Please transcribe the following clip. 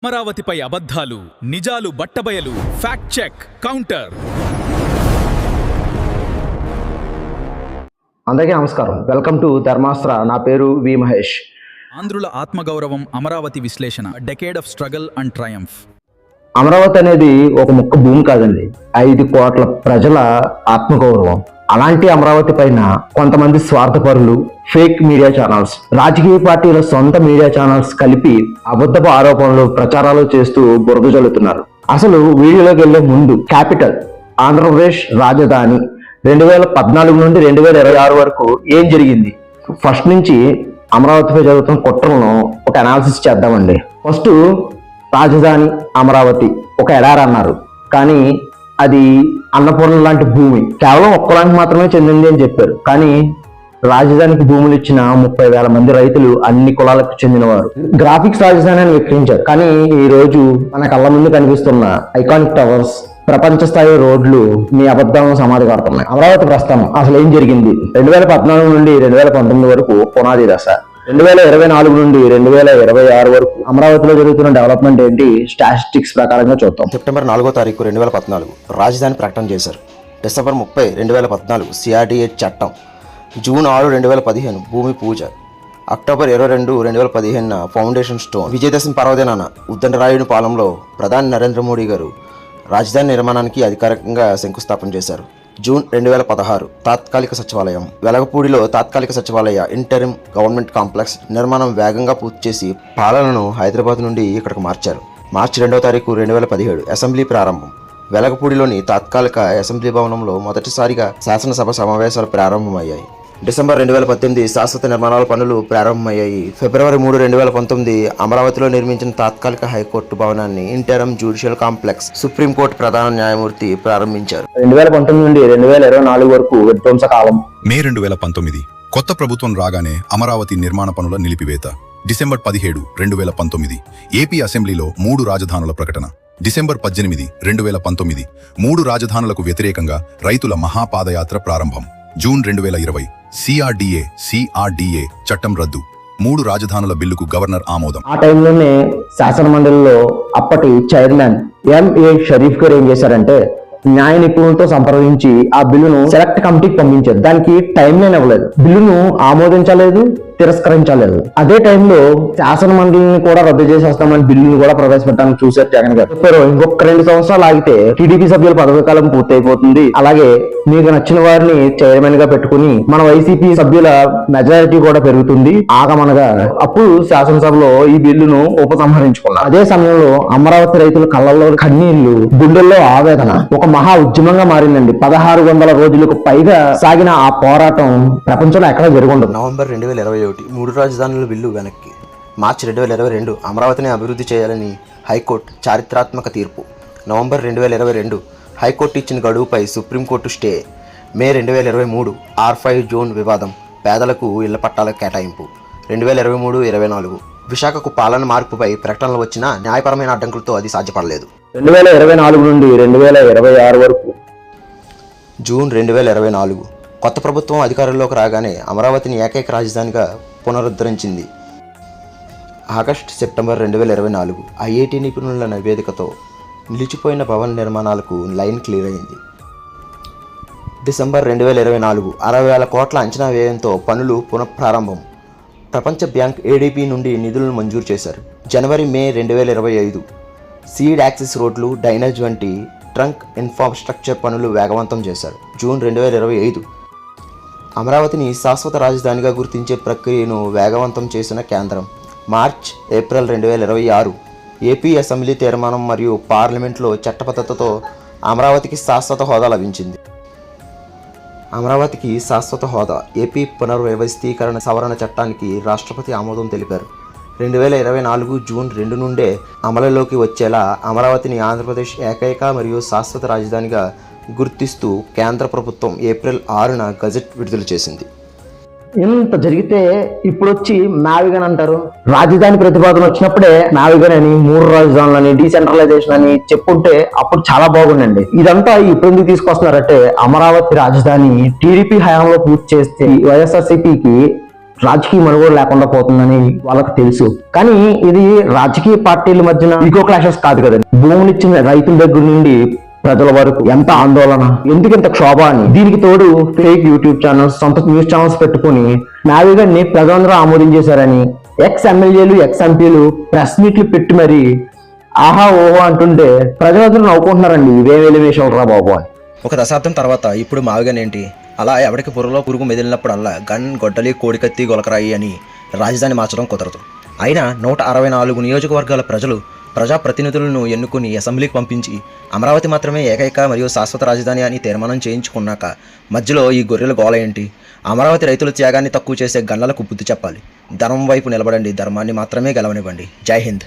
అమరావతిపై అబద్ధాలు, నిజాలు బట్టబయలు. Fact check counter. అందరికీ నమస్కారం. Welcome to Dharmastra. నా పేరు వి మహేష్. ఆంధ్రుల ఆత్మగౌరవం, అమరావతి విశ్లేషణ. Decade of struggle and triumph. Amaravati అనేది ఒక ముక్క భూమి కాదండి, 5 కోట్ల ప్రజల ఆత్మగౌరవం. అలాంటి అమరావతి పైన కొంతమంది స్వార్థపరులు, ఫేక్ మీడియా ఛానల్స్, రాజకీయ పార్టీల సొంత మీడియా ఛానల్స్ కలిపి అబద్ధపు ఆరోపణలు, ప్రచారాలు చేస్తూ బురద జల్లుతున్నారు. అసలు వీడియోలోకి వెళ్లే ముందు క్యాపిటల్ ఆంధ్రప్రదేశ్ రాజధాని 2014 నుండి 2026 వరకు ఏం జరిగింది, ఫస్ట్ నుంచి అమరావతిపై జరుగుతున్న కుట్రలను ఒక అనాలిసిస్ చేద్దామండి. ఫస్ట్ రాజధాని అమరావతి ఒక ఎడారి అన్నారు, కానీ అది అన్నపూర్ణ లాంటి భూమి, కేవలం ఒక్కలాంటి మాత్రమే చెందింది అని చెప్పారు. కానీ రాజధానికి భూములు ఇచ్చిన 30,000 మంది రైతులు అన్ని కులాలకు చెందినవారు. గ్రాఫిక్స్ రాజధాని అని విక్రయించారు, కానీ ఈ రోజు మన కళ్ళ ముందు కనిపిస్తున్న ఐకానిక్ టవర్స్, ప్రపంచ స్థాయి రోడ్లు మీ అబద్ధాలను సమాధి కడుతున్నాయి. అమరావతి ప్రస్థానం అసలు ఏం జరిగింది? 2014 నుండి 2019 వరకు పునాది దశ, 2024 నుండి 2026 వరకు అమరావతిలో జరుగుతున్న డెవలప్మెంట్ ఏంటి స్టాటిస్టిక్స్ ప్రకారంగా చూద్దాం. సెప్టెంబర్ 4వ తారీఖు 2014 రాజధాని ప్రకటన చేశారు. డిసెంబర్ 30, 2014 సిఆర్డీఏ చట్టం. జూన్ 6, 2015 భూమి పూజ. October 22, 2015 foundation stone. విజయదశమి పర్వదినాన ఉద్దండరాయుని పాలెంలో ప్రధాని నరేంద్ర మోడీ గారు రాజధాని నిర్మాణానికి అధికారికంగా శంకుస్థాపన చేశారు. జూన్ 2016 తాత్కాలిక సచివాలయం. వెలగపూడిలో తాత్కాలిక సచివాలయ ఇంటరిమ్ గవర్నమెంట్ కాంప్లెక్స్ నిర్మాణం వేగంగా పూర్తి చేసి పాలనను హైదరాబాద్ నుండి ఇక్కడికి మార్చారు. మార్చి 2వ తారీఖు 2017 అసెంబ్లీ ప్రారంభం. వెలగపూడిలోని తాత్కాలిక అసెంబ్లీ భవనంలో మొదటిసారిగా శాసనసభ సమావేశాలు ప్రారంభమయ్యాయి. డిసెంబర్ 2018 శాశ్వత నిర్మాణాల పనులు ప్రారంభమయ్యాయి. ఫిబ్రవరి 3, 2019 అమరావతిలో నిర్మించిన తాత్కాలిక హైకోర్టు భవనాన్ని ఇంటరమ్ జ్యుడిషియల్ కాంప్లెక్స్ సుప్రీంకోర్టు ప్రధాన న్యాయమూర్తి ప్రారంభించారు. 2019 నుండి 2024 వరకు విధ్వంస కాలం. మే 2019 కొత్త ప్రభుత్వం రాగానే అమరావతి నిర్మాణ పనుల నిలిపివేత. డిసెంబర్ 17, 2019 ఏపీ అసెంబ్లీలో 3 రాజధానుల ప్రకటన. డిసెంబర్ 18, 2019 3 రాజధానులకు వ్యతిరేకంగా రైతుల మహాపాదయాత్ర ప్రారంభం. జూన్ 2020 సిఆర్డీఏ చట్టం రద్దు. 3 రాజధానుల బిల్లుకు గవర్నర్ ఆమోదం. ఆ టైంలోనే శాసన మండలిలో అప్పటి చైర్మన్ ఎంఏ షరీఫ్ గారు ఏం చేశారంటే, న్యాయ నిపుణులతో సంప్రదించి ఆ బిల్లును సెలెక్ట్ కమిటీకి పంపించారు. దానికి టైం లైన్ ఇవ్వలేదు, బిల్లును ఆమోదించలేదు, తిరస్కరించలేదు. అదే టైంలో శాసన మండలిని కూడా రద్దు చేసేస్తామని బిల్లును కూడా ప్రవేశపెట్టడానికి చూశారు జగన్ గారు. చెప్పారు, ఇంకొక 2 సంవత్సరాలు ఆగితే టీడీపీ సభ్యుల పదవి కాలం పూర్తయిపోతుంది, అలాగే మీకు నచ్చిన వారిని చైర్మన్ గా పెట్టుకుని మన వైసీపీ సభ్యుల మెజారిటీ కూడా పెరుగుతుంది ఆగమనగా. అప్పుడు శాసనసభలో ఈ బిల్లును ఉపసంహరించుకున్నారు. అదే సమయంలో అమరావతి రైతుల కళ్ళల్లో కన్నీళ్లు, గుండెల్లో ఆవేదన ఒక మహా ఉద్యమంగా మారిందండి. 1600 రోజులకు పైగా సాగిన ఆ పోరాటం ప్రపంచంలో ఎక్కడ జరుగుండదు. నవంబర్ 2021 3 రాజధానుల బిల్లు వెనక్కి. మార్చి 2022 అమరావతిని అభివృద్ధి చేయాలని హైకోర్టు చారిత్రాత్మక తీర్పు. నవంబర్ 2022 హైకోర్టు ఇచ్చిన గడువుపై సుప్రీంకోర్టు స్టే. మే 2023 R5 జోన్ వివాదం, పేదలకు ఇళ్ల పట్టాల కేటాయింపు. 2023-24 విశాఖకు పాలన మార్పుపై ప్రకటనలు వచ్చినా న్యాయపరమైన అడ్డంకులతో అది సాధ్యపడలేదు. 2024 నుండి 2026 వరకు. జూన్ 2024 కొత్త ప్రభుత్వం అధికారంలోకి రాగానే అమరావతిని ఏకైక రాజధానిగా పునరుద్ధరించింది. సెప్టెంబర్ 2024 ఐఐటి నిపుణుల నివేదికతో నిలిచిపోయిన భవన నిర్మాణాలకు లైన్ క్లియర్ అయింది. డిసెంబర్ 2024 60,000 కోట్ల అంచనా వ్యయంతో పనులు పునఃప్రారంభం. ప్రపంచ బ్యాంక్ ఏడీపీ నుండి నిధులను మంజూరు చేశారు. జనవరి, మే 2025 సీడ్ యాక్సిస్ రోడ్లు, డ్రైనేజ్ వంటి ట్రంక్ ఇన్ఫ్రాస్ట్రక్చర్ పనులు వేగవంతం చేశారు. జూన్ 2025 అమరావతిని శాశ్వత రాజధానిగా గుర్తించే ప్రక్రియను వేగవంతం చేసిన కేంద్రం. మార్చ్, ఏప్రిల్ 2026 ఏపీ అసెంబ్లీ తీర్మానం మరియు పార్లమెంట్లో చట్టబద్ధతతో అమరావతికి శాశ్వత హోదా లభించింది. అమరావతికి శాశ్వత హోదా. ఏపీ పునర్వ్యవస్థీకరణ సవరణ చట్టానికి రాష్ట్రపతి ఆమోదం తెలిపారు. 2024 జూన్ 2 నుండే అమలులోకి వచ్చేలా అమరావతిని ఆంధ్రప్రదేశ్ ఏకైక మరియు శాశ్వత రాజధానిగా గుర్తిస్తూ కేంద్ర ప్రభుత్వం ఏప్రిల్ 6న గజెట్ విడుదల చేసింది. ఇంత జరిగితే ఇప్పుడు వచ్చి మ్యావిగన్ అంటారు. రాజధాని ప్రతిపాదన వచ్చినప్పుడే మ్యావిగన్ అని, 3 రాజధానులని, డీసెంట్రలైజేషన్ అని చెప్పుంటే అప్పుడు చాలా బాగుండండి. ఇదంతా ఇప్పుడు ఎందుకు తీసుకొస్తున్నారంటే, అమరావతి రాజధాని టీడీపీ హయాంలో పూర్తి చేస్తే వైఎస్ఆర్సీపీకి రాజకీయ మనుగడ లేకుండా పోతుందని వాళ్ళకి తెలుసు. కానీ ఇది రాజకీయ పార్టీల మధ్యన ఈగో క్లాషెస్ కాదు కదండి. భూమునిచ్చిన రైతుల దగ్గర నుండి ప్రజల వరకు ఎంత ఆందోళన, ఎందుకు ఇంత క్షోభ అని. దీనికి తోడు ఫేక్ యూట్యూబ్ ఛానల్స్, సొంత న్యూస్ ఛానల్స్ పెట్టుకుని నావిగాన్ని ప్రజలందరూ ఆమోదించేశారని ఎక్స్ ఎమ్మెల్యేలు, ఎక్స్ ఎంపీలు ప్రెస్ మీట్లు పెట్టి మరి ఆహా ఓహో అంటుంటే ప్రజలందరూ నవ్వుకుంటున్నారండి. ఇవేం వేషాలు రా బాబు అని. ఒక దశాబ్దం తర్వాత ఇప్పుడు మావిగన్ ఏంటి, అలా ఎవరికి పుర్రలో పురుగు మెదిలినప్పుడల్లా గన్, గొడ్డలి, కోడికత్తి, గొలకరాయి అని రాజధాని మార్చడం కుదరదు. అయినా 164 నియోజకవర్గాల ప్రజలు ప్రజాప్రతినిధులను ఎన్నుకుని అసెంబ్లీకి పంపించి అమరావతి మాత్రమే ఏకైక మరియు శాశ్వత రాజధాని అని తీర్మానం చేయించుకున్నాక మధ్యలో ఈ గొర్రెల గోల ఏంటి? అమరావతి రైతుల త్యాగాన్ని తక్కువ చేసే గన్నలకు బుద్ధి చెప్పాలి. ధర్మం వైపు నిలబడండి, ధర్మాన్ని మాత్రమే గెలవనివ్వండి. జై హింద్.